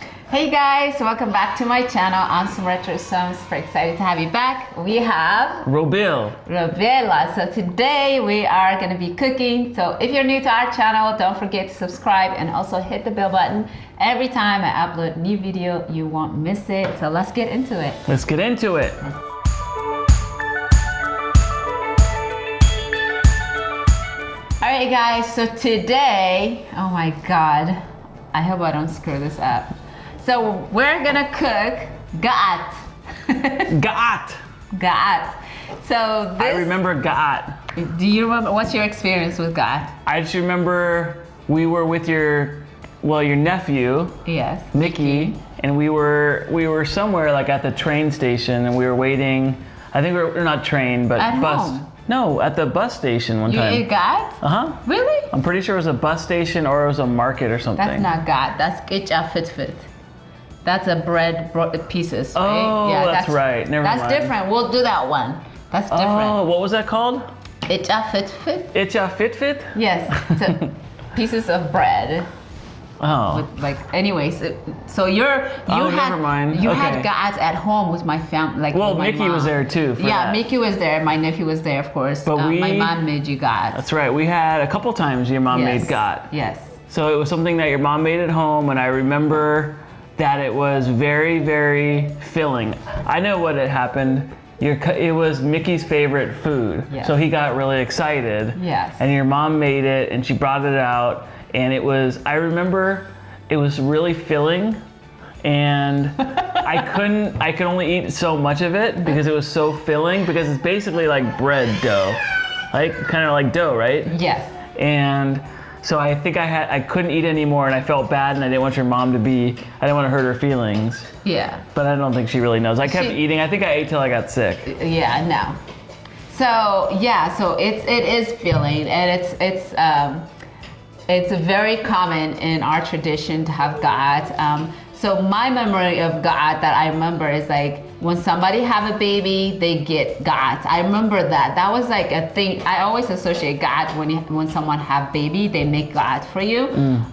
Hey guys, welcome back to my channel. I'm Semret Russom. Super excited to have you back. We have Robila. So today we are going to be cooking. So if you're new to our channel, don't forget to subscribe and also hit the bell button. Every time I upload a new video, you won't miss it. So let's get into it. Let's get into it. Alright guys, so today, oh my god, I hope I don't screw this up. So we're gonna cook ga'at. Ga'at. Ga'at. So this, I remember ga'at. do you remember, what's your experience with ga'at? I just remember we were with your nephew, Yes. Mickey, and we were somewhere like at the train station and we were waiting. I think we're not train, but At bus. home? No, at the bus station one You time. ate ga'at? Uh-huh. Really? I'm pretty sure it was a bus station or it was a market or something. That's not ga'at, that's kibe. That's a bread pieces, right? Oh, Yeah, that's right. Never mind. That's different. We'll do that one. That's different. Oh, what was that called? Kibe. It's a fit? Yes, so pieces of bread. Oh. With, like, anyways, so you never mind. You Okay. had ga'at at home with my family, like Well, with my Mickey mom. was there too. For Yeah, that. Mickey was there. My nephew was there, of course. But my mom made you ga'at. That's right. We had a couple times your mom made ga'at. Yes. So it was something that your mom made at home, and I remember that it was very, very filling. I know what had happened. It was Mickey's favorite food, Yes. so he got really excited. Yes. And your mom made it, and she brought it out, and it was. I remember it was really filling, and I could only eat so much of it because it was so filling. Because it's basically like bread dough, like kind of like dough, right? Yes. And so I think I couldn't eat anymore, and I felt bad, and I didn't want your mom to I didn't want to hurt her feelings. Yeah. But I don't think she really knows. I kept eating. I think I ate till I got sick. Yeah. No. So yeah. So it is filling, and it's very common in our tradition to have ga'at. So my memory of ga'at that I remember is like when somebody have a baby, they get ga'at. I remember that. That was like a thing. I always associate ga'at when someone have baby, they make ga'at for you.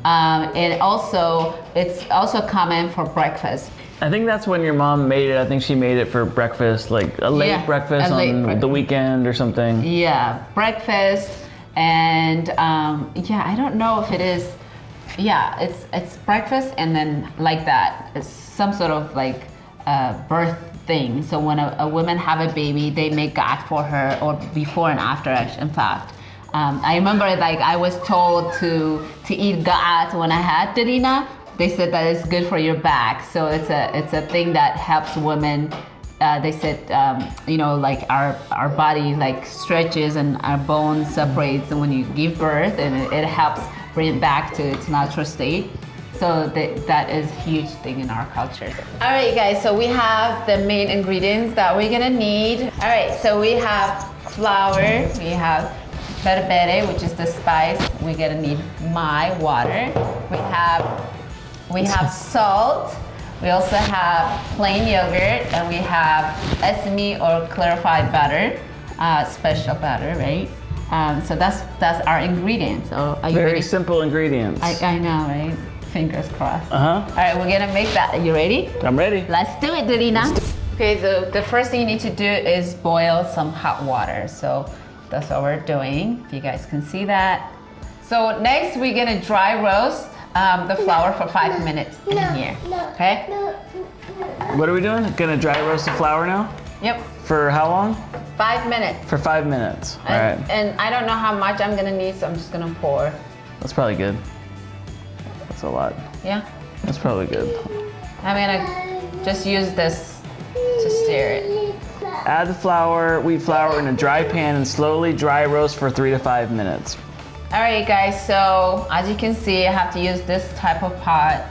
And also, it's also common for breakfast. I think that's when your mom made it. I think she made it for breakfast, like a late breakfast on the weekend or something. Yeah, breakfast. And yeah, I don't know if it is. Yeah, it's breakfast and then like that. It's some sort of like birth thing. So when a woman have a baby, they make ga'at for her, or before and after. In fact, I remember like I was told to eat ga'at when I had Tigrinya. They said that it's good for your back. So it's a thing that helps women. They said, you know, like our body like stretches and our bones separates when you give birth, and it helps bring it back to its natural state. So that is a huge thing in our culture. All right, guys, so we have the main ingredients that we're gonna need. All right, so we have flour, we have berbere, which is the spice. We're gonna need water. We have salt. We also have plain yogurt, and we have sesame or clarified butter, special butter, right? So that's our ingredients. So are you Very ready? simple ingredients. I know, right? Fingers crossed. Uh-huh. All right, we're gonna make that. Are you ready? I'm ready. Let's do it, Tigrinya. Okay, so the first thing you need to do is boil some hot water. So that's what we're doing. If you guys can see that. So next we're gonna dry roast the flour for 5 minutes in here. Okay? What are we doing? Gonna dry roast the flour now? Yep. For how long? 5 minutes. For 5 minutes. All right. And I don't know how much I'm gonna need, so I'm just gonna pour. That's probably good. That's a lot. Yeah? That's probably good. I'm gonna just use this to stir it. Add the flour, wheat flour in a dry pan and slowly dry roast for 3 to 5 minutes. All right, guys, so as you can see, I have to use this type of pot.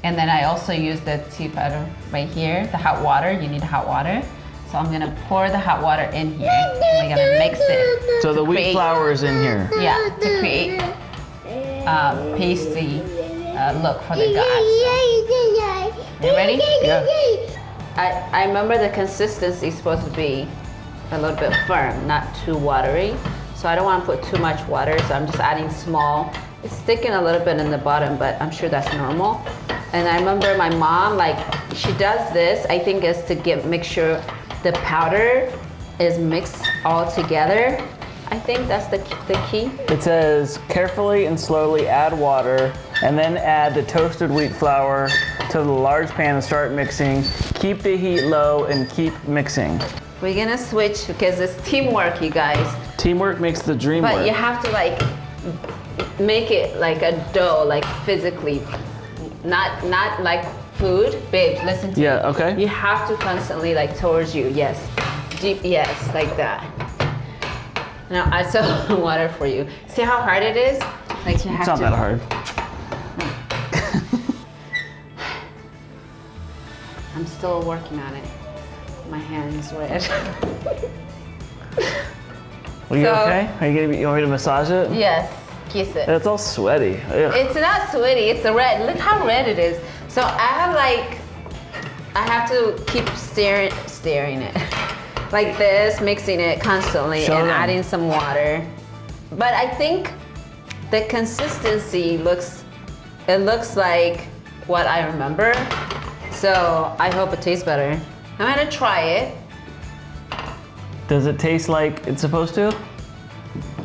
And then I also use the teapot right here, the hot water. You need hot water. So I'm gonna pour the hot water in here. And we're gonna mix it. So the wheat flour is in here. Yeah, to create pasty look for the ga'at. You ready? Yeah. I remember the consistency is supposed to be a little bit firm, not too watery. So I don't want to put too much water, so I'm just adding small. It's sticking a little bit in the bottom, but I'm sure that's normal. And I remember my mom, like, she does this, I think is to make sure the powder is mixed all together. I think that's the key. It says, carefully and slowly add water, and then add the toasted wheat flour to the large pan and start mixing. Keep the heat low and keep mixing. We're gonna switch because it's teamwork, you guys. Teamwork makes the dream But work. you have to like make it like a dough, like physically, not like food. Babe, listen to me. Yeah, okay. You have to constantly like towards you, yes. Deep, yes, like that. Now I saw water for you. See how hard it is? Like you have It's not to. that hard. I'm still working on it. My hand is red. Are you So- okay? You want me to massage it? Yes, kiss it. It's all sweaty. Ugh. It's not sweaty, it's a red. Look how red it is. So I have to keep stirring it. Like this, mixing it constantly Show and them. adding some water. But I think the consistency looks like what I remember. So I hope it tastes better. I'm gonna try it. Does it taste like it's supposed to?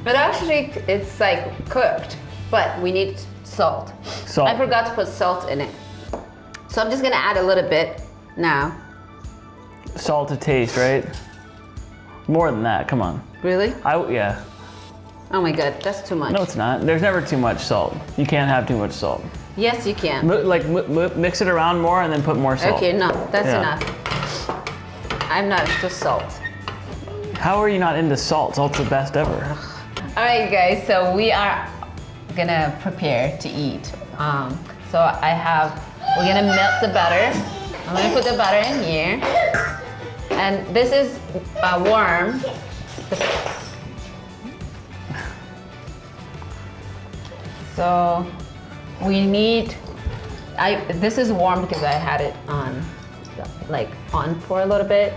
But actually it's like cooked, but we need salt. Salt. I forgot to put salt in it. So I'm just gonna add a little bit now. Salt to taste, right? More than that, come on. Really? Yeah. Oh my god, that's too much. No, it's not. There's never too much salt. You can't have too much salt. Yes, you can. Mix it around more and then put more salt. Okay, no, that's Yeah. enough. I'm not into salt. How are you not into salt? Salt's the best ever. All right, guys, so we are gonna prepare to eat. So we're gonna melt the butter. I'm gonna put the butter in here. And this is warm. So we need, this is warm because I had it on for a little bit.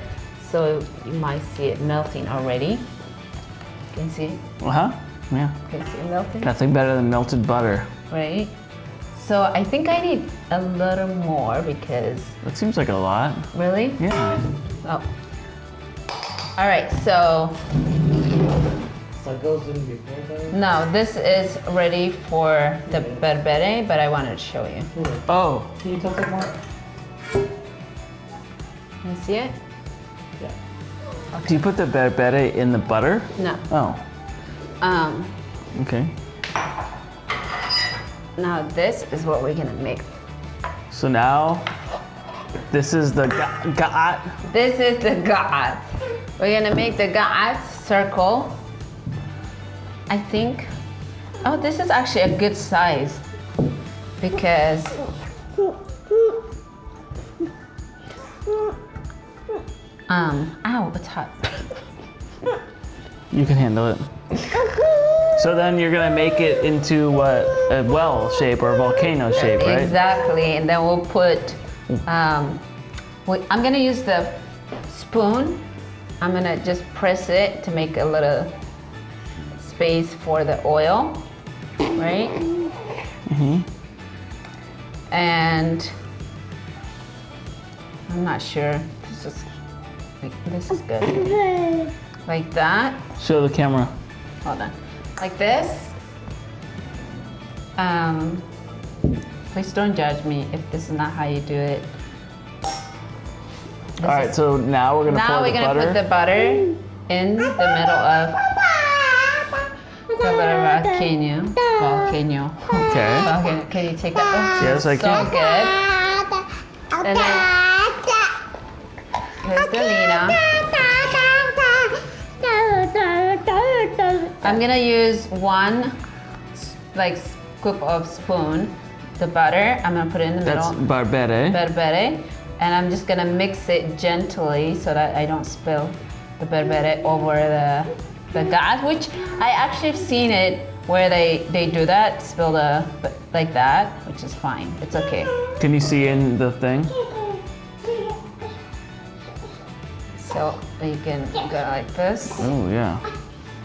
So you might see it melting already. Can you see it? Uh-huh, yeah. Can you see it melting? Nothing better than melted butter. Right? So I think I need a little more because, That seems like a lot. really? Yeah. Oh. All right, so So it goes in before that? no, this is ready for the berbere, but I wanted to show you. Oh, Can you tilt it more? Can you see it? Yeah. do you put the berbere in the butter? No. Oh, okay. Now this is what we're gonna make. So now, this is the ga'at. This is the ga'at. We're gonna make the ga'at circle. I think, oh, this is actually a good size because ow, it's hot. You can handle it. So then you're gonna make it into what? A well shape or a volcano shape, right? Exactly, and then we'll put, I'm gonna use the spoon. I'm gonna just press it to make a little space for the oil, right? Mm-hmm. And I'm not sure, this is good. Like that, Show the camera. hold on. Like this. Please don't judge me if this is not how you do it. All right, so now we're gonna Now pour we're the gonna butter. put the butter in the middle of the volcano. Okay. Okay, can you take that? Oh, Yes, I so can. good. And then here's the Lena. I'm gonna use one scoop of spoon, the butter. I'm gonna put it in the That's middle. berbere. Berbere, and I'm just gonna mix it gently so that I don't spill the berbere over the gas, which I actually have seen it where they do that, spill like that, which is fine. It's okay. Can you see in the thing? So you can go like this. Oh yeah.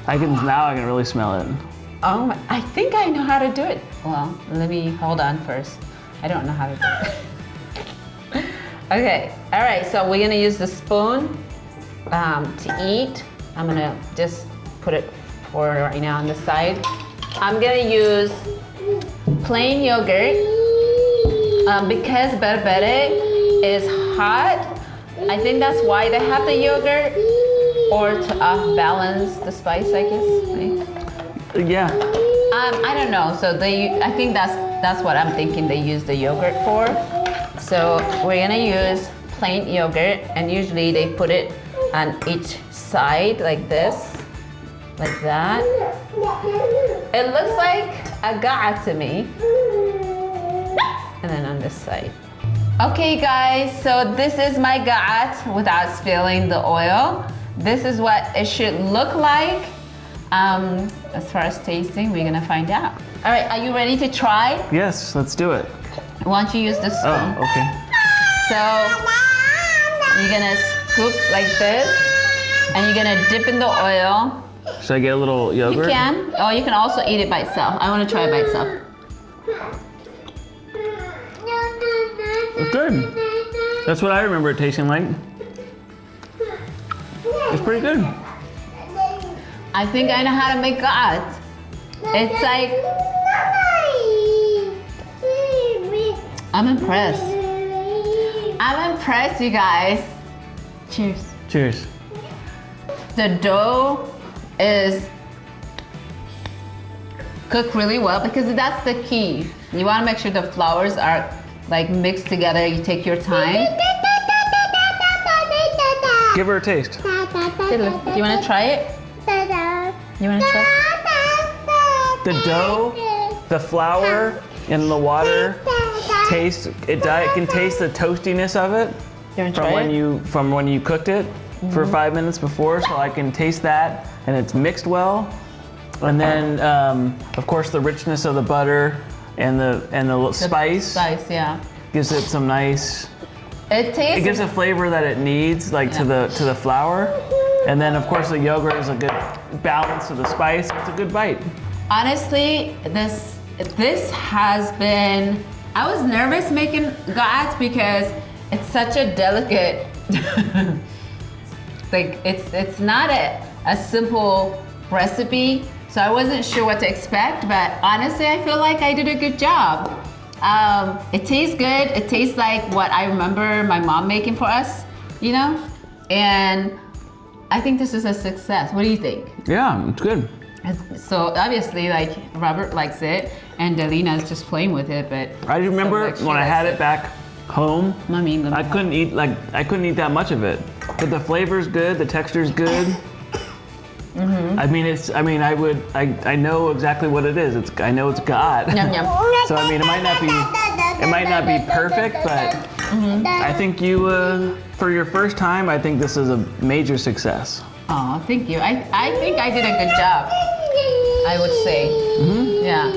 Now I can really smell it. Oh my, I think I know how to do it. Well, let me hold on first. I don't know how to do it. Okay, all right, so we're gonna use the spoon to eat. I'm gonna just put it for right now on the side. I'm gonna use plain yogurt because berbere is hot. I think that's why they have the yogurt, or to balance the spice, I guess. Right? Yeah. I don't know. So I think that's what I'm thinking they use the yogurt for. So we're gonna use plain yogurt, and usually they put it on each side like this, like that. It looks like a ga'a to me. And then on this side. Okay guys, so this is my ga'a without spilling the oil. This is what it should look like. As far as tasting, we're gonna find out. All right, are you ready to try? Yes, let's do it. Why don't you use the spoon? Oh, okay. So you're gonna scoop like this, and you're gonna dip in the oil. Should I get a little yogurt? You can. Oh, you can also eat it by itself. I want to try it by itself. It's good. That's what I remember it tasting like. It's pretty good. I think I know how to make that. It's like, I'm impressed. I'm impressed, you guys. Cheers. Cheers. The dough is cooked really well because that's the key. You want to make sure the flours are like mixed together. You take your time. Give her a taste. Do you want to try it? You want to try? The dough, the flour, and the water taste. It can taste the toastiness of it You want to try it? from when you cooked it for 5 minutes before. So I can taste that, and it's mixed well. And then, of course, the richness of the butter and the spice Spice, yeah. gives it some nice. It tastes. It gives a flavor that it needs, like to the flour. And then, of course, the yogurt is a good balance to the spice. It's a good bite. Honestly, this has been. I was nervous making ga'a because it's such a delicate. Like it's not a simple recipe, so I wasn't sure what to expect. But honestly, I feel like I did a good job. It tastes good. It tastes like what I remember my mom making for us, you know, and I think this is a success. What do you think? Yeah, it's good. So obviously, like Robert likes it, and Delina's just playing with it. But I remember like she when I had likes it back home. Mommy, let me I couldn't eat that much of it, but the flavor's good, the texture's good. Mm-hmm. I know exactly what it is. I know it's ga'a. Yum, yum. So I mean, it might not be perfect, but I think you, for your first time, I think this is a major success. Oh, thank you. I think I did a good job, I would say. Yeah.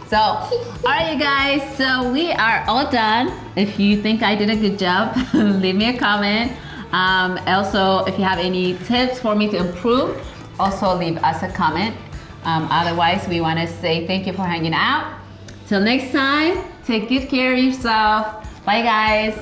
So, all right, you guys. So we are all done. If you think I did a good job, leave me a comment. Also, if you have any tips for me to improve, also leave us a comment. Otherwise, we want to say thank you for hanging out. Till next time, take good care of yourself. Bye, guys.